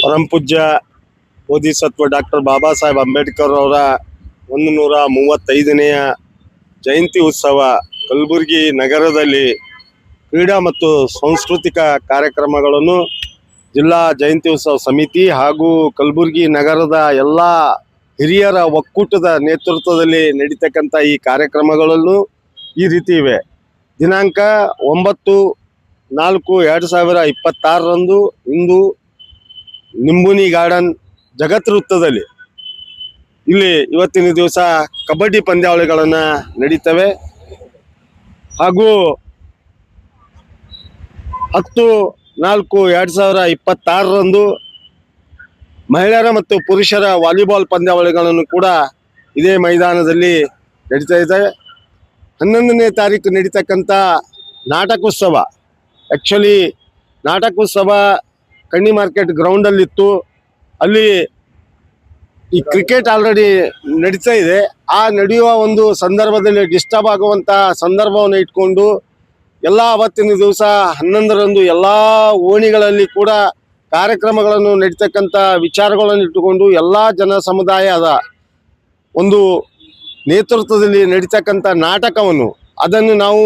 ಪರಂ ಪೂಜ್ಯ ಬೋಧಿಸತ್ವ ಡಾಕ್ಟರ್ ಬಾಬಾ ಸಾಹೇಬ್ ಅಂಬೇಡ್ಕರ್ ಅವರ 135ನೇ ಜಯಂತಿ ಉತ್ಸವ ಕಲಬುರಗಿ ನಗರದಲ್ಲಿ ಕ್ರೀಡಾ ಮತ್ತು ಸಾಂಸ್ಕೃತಿಕ ಕಾರ್ಯಕ್ರಮಗಳನ್ನು ಜಿಲ್ಲಾ ಜಯಂತಿ ಉತ್ಸವ ಸಮಿತಿ ಹಾಗೂ ಕಲಬುರಗಿ ನಗರದ ಎಲ್ಲ ಹಿರಿಯರ ಒಕ್ಕೂಟದ ನೇತೃತ್ವದಲ್ಲಿ ನಡೀತಕ್ಕಂಥ ಈ ಕಾರ್ಯಕ್ರಮಗಳಲ್ಲೂ ಈ ರೀತಿ ಇವೆ. ದಿನಾಂಕ 9/4/2026 ಇಂದು ನಿಂಬುನಿ ಗಾರ್ಡನ್ ಜಗತ್ ವೃತ್ತದಲ್ಲಿ ಇಲ್ಲಿ ಇವತ್ತಿನ ದಿವಸ ಕಬಡ್ಡಿ ಪಂದ್ಯಾವಳಿಗಳನ್ನು ನಡೀತವೆ. ಹಾಗೂ 10/4/2026 ಮಹಿಳೆಯರ ಮತ್ತು ಪುರುಷರ ವಾಲಿಬಾಲ್ ಪಂದ್ಯಾವಳಿಗಳನ್ನು ಕೂಡ ಇದೇ ಮೈದಾನದಲ್ಲಿ ನಡೀತಾ ಇದೆ. 11ನೇ ತಾರೀಕು ನಡೀತಕ್ಕಂಥ ನಾಟಕೋತ್ಸವ, ಆ್ಯಕ್ಚುಲಿ ನಾಟಕೋತ್ಸವ ಕಣ್ಣಿ ಮಾರ್ಕೆಟ್ ಗ್ರೌಂಡಲ್ಲಿತ್ತು. ಅಲ್ಲಿ ಈ ಕ್ರಿಕೆಟ್ ಆಲ್ರೆಡಿ ನಡೀತಾ ಇದೆ. ಆ ನಡೆಯುವ ಒಂದು ಸಂದರ್ಭದಲ್ಲಿ ಡಿಸ್ಟರ್ಬ್ ಆಗುವಂಥ ಸಂದರ್ಭವನ್ನು ಇಟ್ಕೊಂಡು ಅವತ್ತಿನ ದಿವಸ 11ರಂದು ಎಲ್ಲ ಓಣಿಗಳಲ್ಲಿ ಕೂಡ ಕಾರ್ಯಕ್ರಮಗಳನ್ನು ನಡೀತಕ್ಕಂಥ ವಿಚಾರಗಳನ್ನು ಇಟ್ಟುಕೊಂಡು ಎಲ್ಲ ಜನ ಸಮುದಾಯದ ಒಂದು ನೇತೃತ್ವದಲ್ಲಿ ನಡೀತಕ್ಕಂಥ ನಾಟಕವನ್ನು ಅದನ್ನು ನಾವು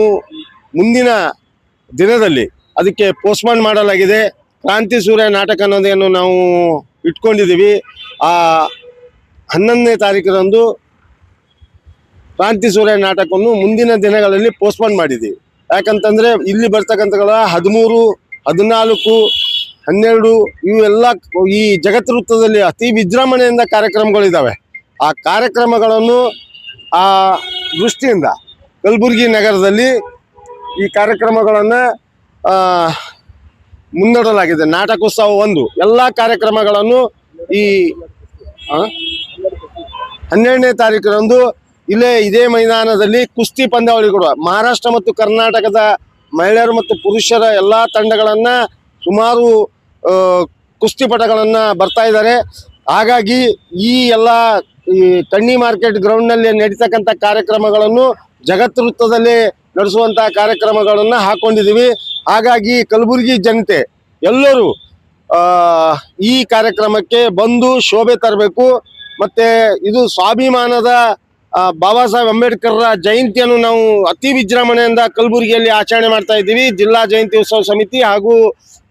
ಮುಂದಿನ ದಿನದಲ್ಲಿ ಅದಕ್ಕೆ ಪೋಸ್ಟ್ಪೋನ್ ಮಾಡಲಾಗಿದೆ. ಕ್ರಾಂತಿ ಸೂರ್ಯ ನಾಟಕ ಅನ್ನೋದೇನು ನಾವು ಇಟ್ಕೊಂಡಿದ್ದೀವಿ. ಆ 11ನೇ ತಾರೀಕರಂದು ಕ್ರಾಂತಿ ಸೂರ್ಯ ನಾಟಕವನ್ನು ಮುಂದಿನ ದಿನಗಳಲ್ಲಿ ಪೋಸ್ಟ್ಪೋನ್ ಮಾಡಿದ್ದೀವಿ. ಯಾಕಂತಂದರೆ ಇಲ್ಲಿ ಬರ್ತಕ್ಕಂಥ 13, 14, 12 ಇವೆಲ್ಲ ಈ ಜಗತ್ ವೃತ್ತದಲ್ಲಿ ಅತಿ ವಿಜೃಂಭಣೆಯಿಂದ ಕಾರ್ಯಕ್ರಮಗಳಿದ್ದಾವೆ. ಆ ಕಾರ್ಯಕ್ರಮಗಳನ್ನು ಆ ದೃಷ್ಟಿಯಿಂದ ಕಲಬುರಗಿ ನಗರದಲ್ಲಿ ಈ ಕಾರ್ಯಕ್ರಮಗಳನ್ನು ಮುನ್ನಡೆಸಲಾಗಿದೆ. ನಾಟಕೋತ್ಸವ ಎಲ್ಲ ಕಾರ್ಯಕ್ರಮಗಳನ್ನು ಈ 12ನೇ ತಾರೀಕರಂದು ಇದೇ ಮೈದಾನದಲ್ಲಿ ಕುಸ್ತಿ ಪಂದ್ಯಾವಳಿ ಕೂಡ ಮಹಾರಾಷ್ಟ್ರ ಮತ್ತು ಕರ್ನಾಟಕದ ಮಹಿಳೆಯರು ಮತ್ತು ಪುರುಷರ ಎಲ್ಲ ತಂಡಗಳನ್ನು ಸುಮಾರು ಕುಸ್ತಿಪಟುಗಳನ್ನು ಬರ್ತಾ ಇದ್ದಾರೆ. ಹಾಗಾಗಿ ಈ ಕಣ್ಣಿ ಮಾರ್ಕೆಟ್ ಗ್ರೌಂಡ್ನಲ್ಲಿ ನಡೀತಕ್ಕಂಥ ಕಾರ್ಯಕ್ರಮಗಳನ್ನು ಜಗತ್ ವೃತ್ತದಲ್ಲಿ ನಡೆಸುವಂಥ ಕಾರ್ಯಕ್ರಮಗಳನ್ನು ಹಾಕ್ಕೊಂಡಿದ್ದೀವಿ. ಹಾಗಾಗಿ ಕಲಬುರಗಿ ಜನತೆ ಎಲ್ಲರೂ ಈ ಕಾರ್ಯಕ್ರಮಕ್ಕೆ ಬಂದು ಶೋಭೆ ತರಬೇಕು. ಮತ್ತು ಇದು ಸ್ವಾಭಿಮಾನದ ಬಾಬಾ ಸಾಹೇಬ್ ಅಂಬೇಡ್ಕರ್ರ ಜಯಂತಿಯನ್ನು ನಾವು ಅತಿ ವಿಜೃಂಭಣೆಯಿಂದ ಕಲಬುರಗಿಯಲ್ಲಿ ಆಚರಣೆ ಮಾಡ್ತಾ ಇದ್ದೀವಿ. ಜಿಲ್ಲಾ ಜಯಂತಿ ಉತ್ಸವ ಸಮಿತಿ ಹಾಗೂ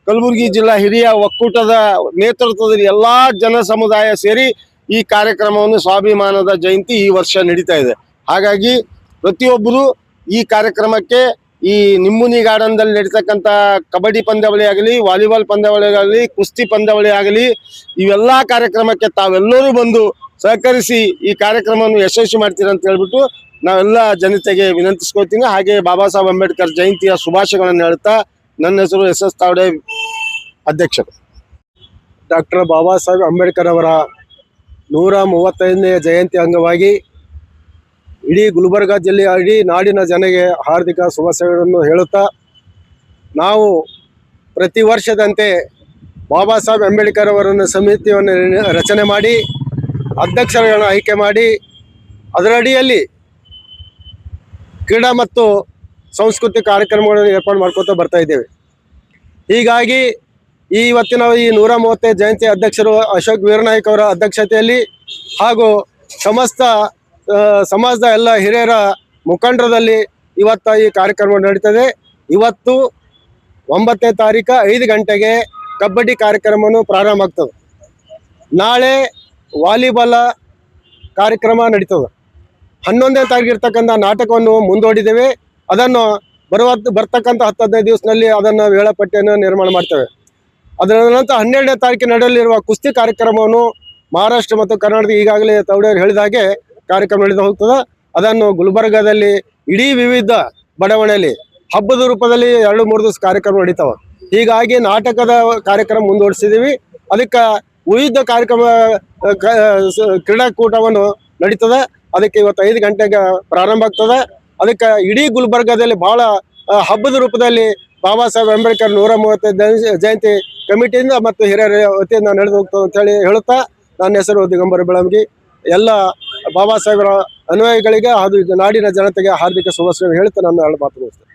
ಕಲಬುರಗಿ ಜಿಲ್ಲಾ ಹಿರಿಯ ಒಕ್ಕೂಟದ ನೇತೃತ್ವದಲ್ಲಿ ಎಲ್ಲ ಜನ ಸಮುದಾಯ ಸೇರಿ ಈ ಕಾರ್ಯಕ್ರಮವನ್ನು ಸ್ವಾಭಿಮಾನದ ಜಯಂತಿ ಈ ವರ್ಷ ನಡೀತಾ ಇದೆ. ಹಾಗಾಗಿ ಪ್ರತಿಯೊಬ್ಬರು ಈ ಕಾರ್ಯಕ್ರಮಕ್ಕೆ ಈ ನಿಂಬುನಿ ಗಾರ್ಡನ್ದಲ್ಲಿ ನಡೀತಕ್ಕಂಥ ಕಬಡ್ಡಿ ಪಂದ್ಯಾವಳಿ ಆಗಲಿ, ವಾಲಿಬಾಲ್ ಪಂದ್ಯಾವಳಿ ಆಗಲಿ, ಕುಸ್ತಿ ಪಂದ್ಯಾವಳಿ ಆಗಲಿ, ಇವೆಲ್ಲ ಕಾರ್ಯಕ್ರಮಕ್ಕೆ ತಾವೆಲ್ಲರೂ ಬಂದು ಸಹಕರಿಸಿ ಈ ಕಾರ್ಯಕ್ರಮವನ್ನು ಯಶಸ್ವಿ ಮಾಡ್ತೀರ ಅಂತ ಹೇಳ್ಬಿಟ್ಟು ನಾವೆಲ್ಲ ಜನತೆಗೆ ವಿನಂತಿಸ್ಕೊಳ್ತೀನಿ. ಹಾಗೆ ಬಾಬಾ ಸಾಹೇಬ್ ಅಂಬೇಡ್ಕರ್ ಜಯಂತಿಯ ಶುಭಾಶಯಗಳನ್ನು ಹೇಳ್ತಾ ನನ್ನ ಹೆಸರು SS ತಾವಡೆ, ಅಧ್ಯಕ್ಷರು. ಡಾಕ್ಟರ್ ಬಾಬಾ ಸಾಹೇಬ್ ಅಂಬೇಡ್ಕರ್ ಅವರ 135ನೇ ಜಯಂತಿ ಅಂಗವಾಗಿ ಇಡೀ ಗುಲ್ಬರ್ಗ ಜಿಲ್ಲೆಯ ಇಡೀ ನಾಡಿನ ಜನಗೆ ಹಾರ್ದಿಕ ಶುಭಾಶಯಗಳನ್ನು ಹೇಳುತ್ತಾ, ನಾವು ಪ್ರತಿ ವರ್ಷದಂತೆ ಬಾಬಾ ಸಾಹೇಬ್ ಅಂಬೇಡ್ಕರ್ ಅವರನ್ನು ಸಮಿತಿಯನ್ನು ರಚನೆ ಮಾಡಿ ಅಧ್ಯಕ್ಷರುಗಳನ್ನು ಆಯ್ಕೆ ಮಾಡಿ ಅದರಡಿಯಲ್ಲಿ ಕ್ರೀಡಾ ಮತ್ತು ಸಾಂಸ್ಕೃತಿಕ ಕಾರ್ಯಕ್ರಮಗಳನ್ನು ಏರ್ಪಾಡು ಮಾಡ್ಕೊತಾ ಬರ್ತಾ ಇದ್ದೇವೆ. ಹೀಗಾಗಿ ಇವತ್ತಿನ ಈ 135 ಜಯಂತಿ ಅಧ್ಯಕ್ಷರು ಅಶೋಕ್ ವೀರನಾಯ್ಕ ಅವರ ಅಧ್ಯಕ್ಷತೆಯಲ್ಲಿ ಹಾಗೂ ಸಮಸ್ತ ಸಮಾಜದ ಎಲ್ಲ ಹಿರಿಯರ ಮುಖಂಡರಲ್ಲಿ ಇವತ್ತು ಈ ಕಾರ್ಯಕ್ರಮ ನಡೀತದೆ. ಇವತ್ತು 9ನೇ ತಾರೀಕು 5 ಗಂಟೆಗೆ ಕಬಡ್ಡಿ ಕಾರ್ಯಕ್ರಮವನ್ನು ಪ್ರಾರಂಭ ಆಗ್ತದೆ. ನಾಳೆ ವಾಲಿಬಾಲ್ ಕಾರ್ಯಕ್ರಮ ನಡೀತದೆ. 11ನೇ ತಾರೀಕು ಇರ್ತಕ್ಕಂಥ ನಾಟಕವನ್ನು ಮುಂದೂಡಿದ್ದೇವೆ. ಅದನ್ನು ಬರ್ತಕ್ಕಂಥ 10-15 ದಿವಸದಲ್ಲಿ ಅದನ್ನು ವೇಳಾಪಟ್ಟಿಯನ್ನು ನಿರ್ಮಾಣ ಮಾಡ್ತೇವೆ. ಅದರ ನಂತರ 12ನೇ ತಾರೀಕು ನಡೆಯಲಿರುವ ಕುಸ್ತಿ ಕಾರ್ಯಕ್ರಮವನ್ನು ಮಹಾರಾಷ್ಟ್ರ ಮತ್ತು ಕರ್ನಾಟಕ ಈಗಾಗಲೇ ತವಡೆಯವರು ಹೇಳಿದ ಹಾಗೆ ಕಾರ್ಯಕ್ರಮ ನಡೆದು ಹೋಗ್ತದೆ. ಅದನ್ನು ಗುಲ್ಬರ್ಗಾದಲ್ಲಿ ಇಡೀ ವಿವಿಧ ಬಡಾವಣೆಯಲ್ಲಿ ಹಬ್ಬದ ರೂಪದಲ್ಲಿ 2-3 ದಿವಸ ಕಾರ್ಯಕ್ರಮ ನಡೀತಾವೆ. ಹೀಗಾಗಿ ನಾಟಕದ ಕಾರ್ಯಕ್ರಮ ಮುಂದೂಡಿಸಿದ್ದೀವಿ. ಅದಕ್ಕೆ ವಿವಿಧ ಕಾರ್ಯಕ್ರಮ ಕ್ರೀಡಾಕೂಟವನ್ನು ನಡೀತದೆ. ಅದಕ್ಕೆ ಇವತ್ತು 5 ಗಂಟೆಗೆ ಪ್ರಾರಂಭ ಆಗ್ತದೆ. ಅದಕ್ಕೆ ಇಡೀ ಗುಲ್ಬರ್ಗಾದಲ್ಲಿ ಭಾಳ ಹಬ್ಬದ ರೂಪದಲ್ಲಿ ಬಾಬಾ ಸಾಹೇಬ್ ಅಂಬೇಡ್ಕರ್ 135 ಜಯಂತಿ ಕಮಿಟಿಯಿಂದ ಮತ್ತು ಹಿರಿಯರ ವತಿಯಿಂದ ನಡೆದು ಹೋಗ್ತದೆ ಅಂತೇಳಿ ಹೇಳುತ್ತಾ, ನನ್ನ ಹೆಸರು ದಿಗಂಬರ ಬೆಳಂಗಿ. ಎಲ್ಲ ಬಾಬಾ ಸಾಹೇಬರ ಅನುಯಾಯಿಗಳಿಗೆ ಹಾಗೂ ನಾಡಿನ ಜನತೆಗೆ ಹಾರ್ದಿಕ ಶುಭಾಶಯ ಹೇಳ್ತಾ ನನ್ನ ಮಾತು ಮುಗಿಸ್ತೇನೆ.